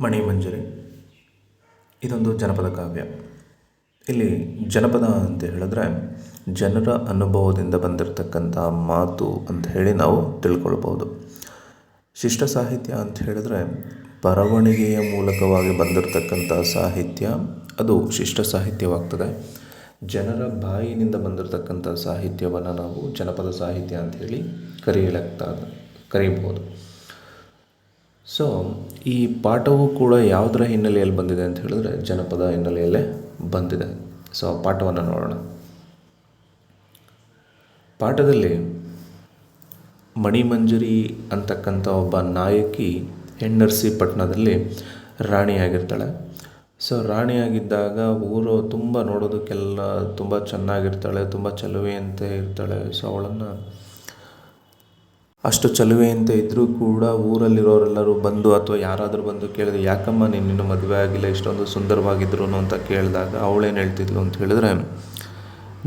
ಮಣಿಮಂಜರಿ ಇದೊಂದು ಜನಪದ ಕಾವ್ಯ. ಇಲ್ಲಿ ಜನಪದ ಅಂತ ಹೇಳಿದ್ರೆ ಜನರ ಅನುಭವದಿಂದ ಬಂದಿರತಕ್ಕಂಥ ಮಾತು ಅಂತ ಹೇಳಿ ನಾವು ತಿಳ್ಕೊಳ್ಬೋದು. ಶಿಷ್ಟ ಸಾಹಿತ್ಯ ಅಂತ ಹೇಳಿದ್ರೆ ಬರವಣಿಗೆಯ ಮೂಲಕವಾಗಿ ಬಂದಿರತಕ್ಕಂಥ ಸಾಹಿತ್ಯ, ಅದು ಶಿಷ್ಟ ಸಾಹಿತ್ಯವಾಗ್ತದೆ. ಜನರ ಬಾಯಿನಿಂದ ಬಂದಿರತಕ್ಕಂಥ ಸಾಹಿತ್ಯವನ್ನು ನಾವು ಜನಪದ ಸಾಹಿತ್ಯ ಅಂತ ಹೇಳಿ ಕರೀಬೋದು. ಸೊ ಈ ಪಾಠವು ಕೂಡ ಯಾವುದರ ಹಿನ್ನೆಲೆಯಲ್ಲಿ ಬಂದಿದೆ ಅಂತ ಹೇಳಿದ್ರೆ ಜನಪದ ಹಿನ್ನೆಲೆಯಲ್ಲೇ ಬಂದಿದೆ. ಸೊ ಆ ಪಾಠವನ್ನು ನೋಡೋಣ. ಪಾಠದಲ್ಲಿ ಮಣಿಮಂಜರಿ ಅಂತಕ್ಕಂಥ ಒಬ್ಬ ನಾಯಕಿ ಹೆಣ್ಣರಸಿ ಪಟ್ಟಣದಲ್ಲಿ ರಾಣಿಯಾಗಿರ್ತಾಳೆ. ಸೊ ರಾಣಿಯಾಗಿದ್ದಾಗ ಊರು ತುಂಬ ನೋಡೋದಕ್ಕೆಲ್ಲ ತುಂಬ ಚೆನ್ನಾಗಿರ್ತಾಳೆ, ತುಂಬ ಚಲುವೆಯಂತೆ ಇರ್ತಾಳೆ. ಸೊ ಅವಳನ್ನು ಅಷ್ಟು ಚಲುವೆಯಂತೆ ಇದ್ದರೂ ಕೂಡ ಊರಲ್ಲಿರೋರೆಲ್ಲರೂ ಬಂದು ಅಥವಾ ಯಾರಾದರೂ ಬಂದು ಕೇಳಿದ್ರೆ, ಯಾಕಮ್ಮ ನೀನು ಮದುವೆ ಆಗಿಲ್ಲ, ಇಷ್ಟೊಂದು ಸುಂದರವಾಗಿದ್ರು ಅಂತ ಕೇಳಿದಾಗ ಅವಳೇನು ಹೇಳ್ತಿದ್ಲು ಅಂತ ಹೇಳಿದ್ರೆ,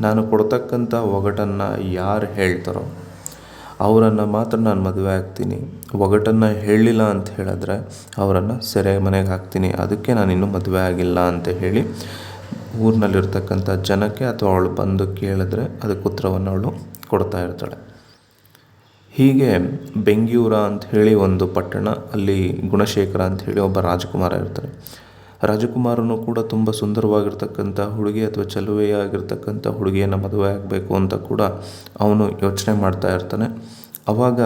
ನಾನು ಕೊಡ್ತಕ್ಕಂಥ ಒಗಟನ್ನು ಯಾರು ಹೇಳ್ತಾರೋ ಅವರನ್ನು ಮಾತ್ರ ನಾನು ಮದುವೆ ಆಗ್ತೀನಿ, ಒಗಟನ್ನು ಹೇಳಿಲ್ಲ ಅಂತ ಹೇಳಿದ್ರೆ ಅವರನ್ನು ಸೆರೆ ಮನೆಗೆ ಹಾಕ್ತೀನಿ, ಅದಕ್ಕೆ ನಾನು ಇನ್ನೂ ಮದುವೆ ಆಗಿಲ್ಲ ಅಂತ ಹೇಳಿ ಊರಿನಲ್ಲಿರ್ತಕ್ಕಂಥ ಜನಕ್ಕೆ ಅಥವಾ ಅವಳು ಬಂದು ಕೇಳಿದ್ರೆ ಅದಕ್ಕೆ ಉತ್ತರವನ್ನು ಅವಳು ಕೊಡ್ತಾ ಇರ್ತಾಳೆ. ಹೀಗೆ ಬೆಂಗ್ಯೂರ ಅಂತ ಹೇಳಿ ಒಂದು ಪಟ್ಟಣ, ಅಲ್ಲಿ ಗುಣಶೇಖರ ಅಂತ ಹೇಳಿ ಒಬ್ಬ ರಾಜಕುಮಾರ ಇರ್ತಾರೆ. ರಾಜಕುಮಾರನು ಕೂಡ ತುಂಬ ಸುಂದರವಾಗಿರ್ತಕ್ಕಂಥ ಹುಡುಗಿ ಅಥವಾ ಚಲುವೆಯಾಗಿರ್ತಕ್ಕಂಥ ಹುಡುಗಿಯನ್ನು ಮದುವೆ ಆಗಬೇಕು ಅಂತ ಕೂಡ ಅವನು ಯೋಚನೆ ಮಾಡ್ತಾ ಇರ್ತಾನೆ. ಆವಾಗ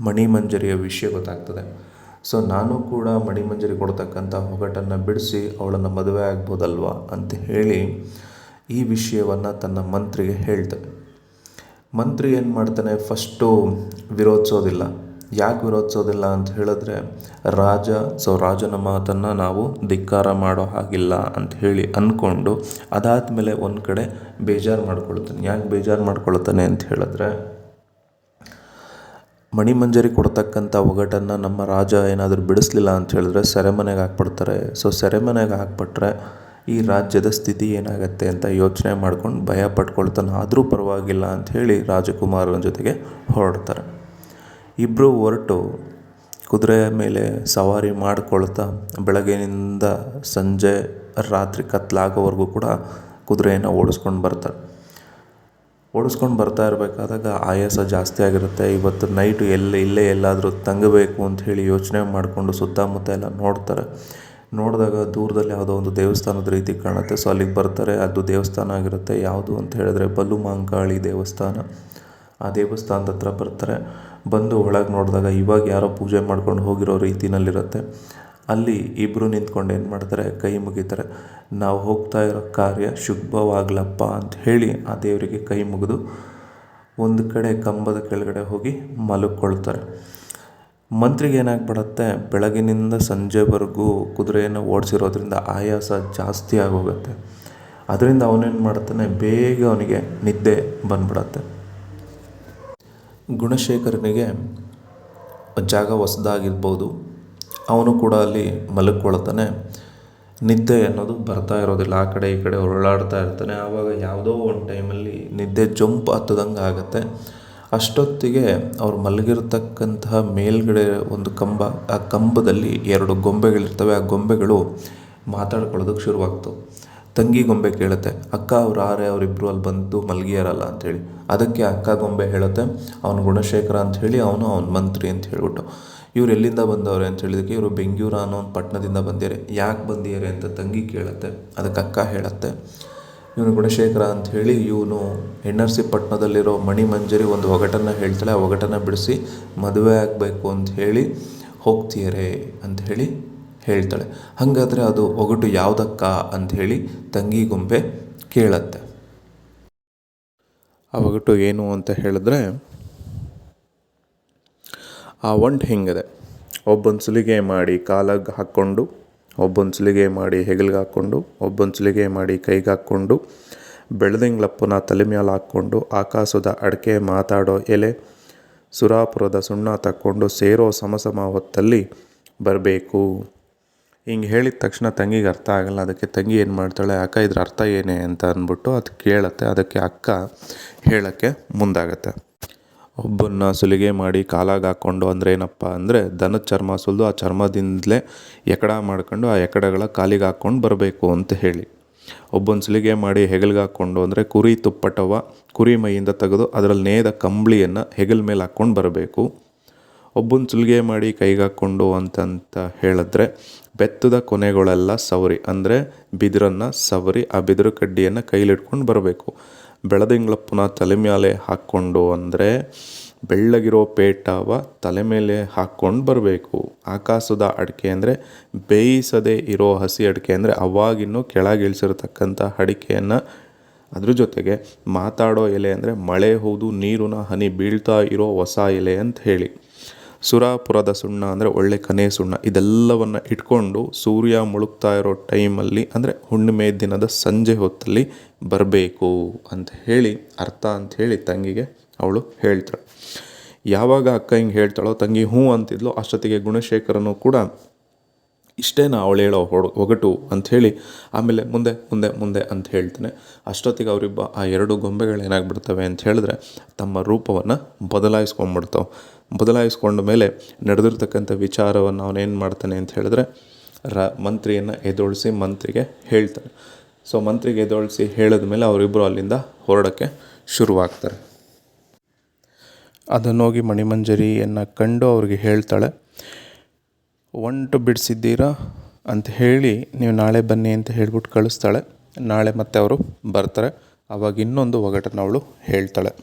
ಮಣಿಮಂಜರಿಯ ವಿಷಯ ಗೊತ್ತಾಗ್ತದೆ. ಸೊ ನಾನು ಕೂಡ ಮಣಿಮಂಜರಿ ಕೊಡ್ತಕ್ಕಂಥ ಒಗಟನ್ನು ಬಿಡಿಸಿ ಅವಳನ್ನು ಮದುವೆ ಆಗ್ಬೋದಲ್ವಾ ಅಂತ ಹೇಳಿ ಈ ವಿಷಯವನ್ನು ತನ್ನ ಮಂತ್ರಿಗೆ ಹೇಳ್ತಾನೆ. ಮಂತ್ರಿ ಏನು ಮಾಡ್ತಾನೆ, ಫಸ್ಟು ವಿರೋಧಿಸೋದಿಲ್ಲ. ಯಾಕೆ ವಿರೋಧಿಸೋದಿಲ್ಲ ಅಂತ ಹೇಳಿದ್ರೆ ರಾಜನ ಮಾತನ್ನು ನಾವು ಧಿಕ್ಕಾರ ಮಾಡೋ ಹಾಗಿಲ್ಲ ಅಂತ ಹೇಳಿ ಅಂದ್ಕೊಂಡು ಅದಾದಮೇಲೆ ಒಂದು ಕಡೆ ಬೇಜಾರು ಮಾಡ್ಕೊಳ್ತಾನೆ. ಯಾಕೆ ಬೇಜಾರು ಮಾಡ್ಕೊಳ್ತಾನೆ ಅಂತ ಹೇಳಿದ್ರೆ, ಮಣಿಮಂಜರಿ ಕೊಡ್ತಕ್ಕಂಥ ಒಗಟನ್ನು ನಮ್ಮ ರಾಜ ಏನಾದರೂ ಬಿಡಿಸ್ಲಿಲ್ಲ ಅಂತ ಹೇಳಿದ್ರೆ ಸೆರೆಮನೆಗೆ ಹಾಕ್ಬಿಡ್ತಾರೆ. ಸೊ ಸೆರೆಮನೆಗೆ ಹಾಕ್ಬಿಟ್ರೆ ಈ ರಾಜ್ಯದ ಸ್ಥಿತಿ ಏನಾಗತ್ತೆ ಅಂತ ಯೋಚನೆ ಮಾಡ್ಕೊಂಡು ಭಯ ಪಟ್ಕೊಳ್ತಾನೆ. ಆದರೂ ಪರವಾಗಿಲ್ಲ ಅಂಥೇಳಿ ರಾಜಕುಮಾರನ ಜೊತೆಗೆ ಹೊರಡ್ತಾರೆ. ಇಬ್ಬರು ಹೊರಟು ಕುದುರೆಯ ಮೇಲೆ ಸವಾರಿ ಮಾಡ್ಕೊಳ್ತಾ ಬೆಳಗ್ಗಿನಿಂದ ಸಂಜೆ ರಾತ್ರಿ ಕತ್ಲಾಗೋವರೆಗೂ ಕೂಡ ಕುದುರೆಯನ್ನು ಓಡಿಸ್ಕೊಂಡು ಬರ್ತಾ ಇರಬೇಕಾದಾಗ ಆಯಾಸ ಜಾಸ್ತಿ ಆಗಿರುತ್ತೆ. ಇವತ್ತು ನೈಟು ಇಲ್ಲೇ ಎಲ್ಲಾದರೂ ತಂಗಬೇಕು ಅಂತ ಹೇಳಿ ಯೋಚನೆ ಮಾಡಿಕೊಂಡು ಸುತ್ತಮುತ್ತ ಎಲ್ಲ ನೋಡಿದಾಗ ದೂರದಲ್ಲಿ ಯಾವುದೋ ಒಂದು ದೇವಸ್ಥಾನದ ರೀತಿ ಕಾಣುತ್ತೆ. ಸೊ ಅಲ್ಲಿಗೆ ಬರ್ತಾರೆ. ಅದು ದೇವಸ್ಥಾನ ಆಗಿರುತ್ತೆ. ಯಾವುದು ಅಂತ ಹೇಳಿದ್ರೆ ಬಲುಮಾಂಕಾಳಿ ದೇವಸ್ಥಾನ. ಆ ದೇವಸ್ಥಾನದ ಹತ್ರ ಬರ್ತಾರೆ. ಬಂದು ಒಳಗೆ ನೋಡಿದಾಗ ಇವಾಗ ಯಾರೋ ಪೂಜೆ ಮಾಡ್ಕೊಂಡು ಹೋಗಿರೋ ರೀತಿನಲ್ಲಿರುತ್ತೆ. ಅಲ್ಲಿ ಇಬ್ಬರು ನಿಂತ್ಕೊಂಡು ಏನು ಮಾಡ್ತಾರೆ, ಕೈ ಮುಗಿತಾರೆ. ನಾವು ಹೋಗ್ತಾ ಇರೋ ಕಾರ್ಯ ಶುಭವಾಗ್ಲಪ್ಪ ಅಂತ ಹೇಳಿ ಆ ದೇವರಿಗೆ ಕೈ ಮುಗಿದು ಒಂದು ಕಡೆ ಕಂಬದ ಕೆಳಗಡೆ ಹೋಗಿ ಮಲ್ಕೊಳ್ತಾರೆ. ಮಂತ್ರಿಗೆ ಏನಾಗ್ಬಿಡತ್ತೆ, ಬೆಳಗಿನಿಂದ ಸಂಜೆವರೆಗೂ ಕುದುರೆಯನ್ನು ಓಡಿಸಿರೋದ್ರಿಂದ ಆಯಾಸ ಜಾಸ್ತಿ ಆಗೋಗುತ್ತೆ. ಅದರಿಂದ ಅವನೇನು ಮಾಡ್ತಾನೆ, ಬೇಗ ಅವನಿಗೆ ನಿದ್ದೆ ಬಂದ್ಬಿಡತ್ತೆ. ಗುಣಶೇಖರನಿಗೆ ಜಾಗ ಹೊಸದಾಗಿರ್ಬೋದು, ಅವನು ಕೂಡ ಅಲ್ಲಿ ಮಲ್ಕೊಳ್ತಾನೆ. ನಿದ್ದೆ ಅನ್ನೋದು ಬರ್ತಾ ಇರೋದಿಲ್ಲ. ಆ ಕಡೆ ಈ ಕಡೆ ಹೊರಳಾಡ್ತಾ ಇರ್ತಾನೆ. ಆವಾಗ ಯಾವುದೋ ಒಂದು ಟೈಮಲ್ಲಿ ನಿದ್ದೆ ಜಂಪ್ ಹತ್ತದಂಗೆ ಆಗುತ್ತೆ. ಅಷ್ಟೊತ್ತಿಗೆ ಅವ್ರು ಮಲಗಿರ್ತಕ್ಕಂತಹ ಮೇಲ್ಗಡೆ ಒಂದು ಕಂಬ, ಆ ಕಂಬದಲ್ಲಿ 2 ಗೊಂಬೆಗಳಿರ್ತವೆ. ಆ ಗೊಂಬೆಗಳು ಮಾತಾಡ್ಕೊಳ್ಳೋದಕ್ಕೆ ಶುರುವಾಗ್ತವೆ. ತಂಗಿ ಗೊಂಬೆ ಕೇಳುತ್ತೆ, ಅಕ್ಕ ಅವ್ರು ಅವರಿಬ್ಬರು ಅಲ್ಲಿ ಬಂದು ಮಲಗಿಯಾರಲ್ಲ ಅಂಥೇಳಿ. ಅದಕ್ಕೆ ಅಕ್ಕ ಗೊಂಬೆ ಹೇಳುತ್ತೆ, ಅವನು ಗುಣಶೇಖರ ಅಂತ ಹೇಳಿ, ಅವನು ಮಂತ್ರಿ ಅಂತ ಹೇಳ್ಬಿಟ್ಟು. ಇವ್ರು ಎಲ್ಲಿಂದ ಬಂದವ್ರೆ ಅಂತ ಹೇಳಿದಕ್ಕೆ, ಇವರು ಬೆಂಗ್ಯೂರ ಅನ್ನೋ ಒಂದು ಪಟ್ಟಣದಿಂದ ಬಂದಿದ್ದಾರೆ. ಯಾಕೆ ಬಂದಿದ್ದಾರೆ ಅಂತ ತಂಗಿ ಕೇಳುತ್ತೆ. ಅದಕ್ಕೆ ಅಕ್ಕ ಹೇಳುತ್ತೆ, ಇವನು ಗುಣಶೇಖರ ಅಂತ ಹೇಳಿ, ಇವನು ಹೆಣ್ಣರಸಿ ಪಟ್ಟಣದಲ್ಲಿರೋ ಮಣಿಮಂಜರಿ ಒಂದು ಒಗಟನ್ನು ಹೇಳ್ತಾಳೆ. ಆ ಒಗಟನ್ನು ಬಿಡಿಸಿ ಮದುವೆ ಆಗಬೇಕು ಅಂತ ಹೇಳಿ ಹೋಗ್ತೀಯರೆ ಅಂತ ಹೇಳಿ ಹೇಳ್ತಾಳೆ. ಹಾಗಾದರೆ ಅದು ಒಗಟು ಯಾವುದಕ್ಕ ಅಂಥೇಳಿ ತಂಗಿ ಗೊಂಬೆ ಕೇಳತ್ತೆ. ಆ ಒಗಟು ಏನು ಅಂತ ಹೇಳಿದ್ರೆ, ಆ ಒಂಟು ಹಿಂಗಿದೆ, ಒಬ್ಬೊಂದು ಸುಲಿಗೆ ಮಾಡಿ ಕಾಲಿಗೆ ಹಾಕ್ಕೊಂಡು, ಒಬ್ಬೊಂದು ಸುಲಿಗೆ ಮಾಡಿ ಹೆಗಲಿಗೆ ಹಾಕ್ಕೊಂಡು, ಒಬ್ಬೊಂದು ಸುಲಿಗೆ ಮಾಡಿ ಕೈಗೆ ಹಾಕ್ಕೊಂಡು, ಬೆಳೆದಿಂಗ್ಲಪ್ಪನ ತಲೆ ಮೇಲೆ ಹಾಕ್ಕೊಂಡು, ಆಕಾಶದ ಅಡಕೆ ಮಾತಾಡೋ ಎಲೆ, ಸುರಾಪುರದ ಸುಣ್ಣ ತಕ್ಕೊಂಡು ಸೇರೋ ಸಮಸಮ ಹೊತ್ತಲ್ಲಿ ಬರಬೇಕು. ಹಿಂಗೆ ಹೇಳಿದ ತಕ್ಷಣ ತಂಗಿಗೆ ಅರ್ಥ ಆಗಲ್ಲ. ಅದಕ್ಕೆ ತಂಗಿ ಏನು ಮಾಡ್ತಾಳೆ, ಅಕ್ಕ ಇದ್ರ ಅರ್ಥ ಏನೇ ಅಂತ ಅಂದ್ಬಿಟ್ಟು ಅದು ಕೇಳತ್ತೆ. ಅದಕ್ಕೆ ಅಕ್ಕ ಹೇಳೋಕ್ಕೆ ಮುಂದಾಗತ್ತೆ. ಒಬ್ಬನ್ನ ಸುಲಿಗೆ ಮಾಡಿ ಕಾಲಾಗ ಹಾಕ್ಕೊಂಡು ಅಂದರೆ ಏನಪ್ಪ ಅಂದರೆ ದನದ ಚರ್ಮ ಸುಲಿದು ಆ ಚರ್ಮದಿಂದಲೇ ಎಕಡ ಮಾಡ್ಕೊಂಡು ಆ ಎಕಡಗಳ ಕಾಲಿಗೆ ಹಾಕ್ಕೊಂಡು ಬರಬೇಕು ಅಂತ ಹೇಳಿ. ಒಬ್ಬನ ಸುಲಿಗೆ ಮಾಡಿ ಹೆಗಲ್ಗೆ ಹಾಕ್ಕೊಂಡು ಅಂದರೆ ಕುರಿ ತುಪ್ಪಟವ ಕುರಿ ಮೈಯಿಂದ ತೆಗೆದು ಅದರಲ್ಲಿ ನೇಯ್ದ ಕಂಬಳಿಯನ್ನು ಹೆಗಲ ಮೇಲೆ ಹಾಕ್ಕೊಂಡು ಬರಬೇಕು. ಒಬ್ಬನ ಸುಲಿಗೆ ಮಾಡಿ ಕೈಗೆ ಹಾಕ್ಕೊಂಡು ಅಂತಂತ ಹೇಳಿದ್ರೆ ಬೆತ್ತದ ಕೊನೆಗಳೆಲ್ಲ ಸವರಿ ಅಂದರೆ ಬಿದಿರನ್ನು ಸವರಿ ಆ ಬಿದಿರು ಕಡ್ಡಿಯನ್ನು ಕೈಲಿಟ್ಕೊಂಡು ಬರಬೇಕು. ಬೆಳದಿಂಗಳಪ್ಪನ ತಲೆ ಮೇಲೆ ಹಾಕ್ಕೊಂಡು ಅಂದರೆ ಬೆಳ್ಳಗಿರೋ ಪೇಟವ ತಲೆ ಮೇಲೆ ಹಾಕ್ಕೊಂಡು ಬರಬೇಕು. ಆಕಾಶದ ಅಡಿಕೆ ಅಂದರೆ ಬೇಯಿಸದೇ ಇರೋ ಹಸಿ ಅಡಿಕೆ ಅಂದರೆ ಅವಾಗಿನ್ನೂ ಕೆಳಗಿಳಿಸಿರ್ತಕ್ಕಂಥ ಅಡಿಕೆಯನ್ನು, ಅದ್ರ ಜೊತೆಗೆ ಮಾತಾಡೋ ಎಲೆ ಅಂದರೆ ಮಳೆ ಹೌದು ನೀರಿನ ಹನಿ ಬೀಳ್ತಾ ಇರೋ ಹೊಸ ಎಲೆ ಅಂತ ಹೇಳಿ. ಸುರಾಪುರದ ಸುಣ್ಣ ಅಂದರೆ ಒಳ್ಳೆ ಕನೆ ಸುಣ್ಣ, ಇದೆಲ್ಲವನ್ನು ಇಟ್ಕೊಂಡು ಸೂರ್ಯ ಮುಳುಗ್ತಾ ಇರೋ ಟೈಮಲ್ಲಿ ಅಂದರೆ ಹುಣ್ಣಿಮೆ ದಿನದ ಸಂಜೆ ಹೊತ್ತಲ್ಲಿ ಬರಬೇಕು ಅಂತ ಹೇಳಿ ಅರ್ಥ ಅಂತ ಹೇಳಿ ತಂಗಿಗೆ ಅವಳು ಹೇಳ್ತಾಳೆ. ಯಾವಾಗ ಅಕ್ಕ ಹಿಂಗೆ ಹೇಳ್ತಾಳೋ ತಂಗಿ ಹ್ಞೂ ಅಂತಿದ್ಲು. ಅಷ್ಟೊತ್ತಿಗೆ ಗುಣಶೇಖರನು ಕೂಡ ಇಷ್ಟೇನಾ ಅವಳು ಹೇಳೋ ಒಗಟು ಅಂಥೇಳಿ ಆಮೇಲೆ ಮುಂದೆ ಮುಂದೆ ಮುಂದೆ ಅಂತ ಹೇಳ್ತಾನೆ. ಅಷ್ಟೊತ್ತಿಗೆ ಆ ಎರಡು ಗೊಂಬೆಗಳು ಏನಾಗ್ಬಿಡ್ತವೆ ಅಂತ ಹೇಳಿದ್ರೆ ತಮ್ಮ ರೂಪವನ್ನು ಬದಲಾಯಿಸ್ಕೊಂಡ ಮೇಲೆ ನಡೆದಿರ್ತಕ್ಕಂಥ ವಿಚಾರವನ್ನು ಅವನೇನು ಮಾಡ್ತಾನೆ ಅಂತ ಹೇಳಿದ್ರೆ ಮಂತ್ರಿಯನ್ನು ಎದುರಿಸಿ ಮಂತ್ರಿಗೆ ಹೇಳ್ತಾನೆ. ಸೊ ಮಂತ್ರಿಗೆ ಎದುರಿಸಿ ಹೇಳಿದ ಮೇಲೆ ಅವರಿಬ್ಬರು ಅಲ್ಲಿಂದ ಹೊರಡೋಕ್ಕೆ ಶುರುವಾಗ್ತಾರೆ. ಅದನ್ನೋಗಿ ಮಣಿಮಂಜರಿಯನ್ನು ಕಂಡು ಅವ್ರಿಗೆ ಹೇಳ್ತಾಳೆ, ಒಂಟು ಬಿಡಿಸಿದ್ದೀರಾ ಅಂತ ಹೇಳಿ ನೀವು ನಾಳೆ ಬನ್ನಿ ಅಂತ ಹೇಳ್ಬಿಟ್ಟು ಕಳಿಸ್ತಾಳೆ. ನಾಳೆ ಮತ್ತೆ ಅವರು ಬರ್ತಾರೆ. ಆವಾಗ ಇನ್ನೊಂದು ಒಗಟನ್ನು ಅವಳು ಹೇಳ್ತಾಳೆ.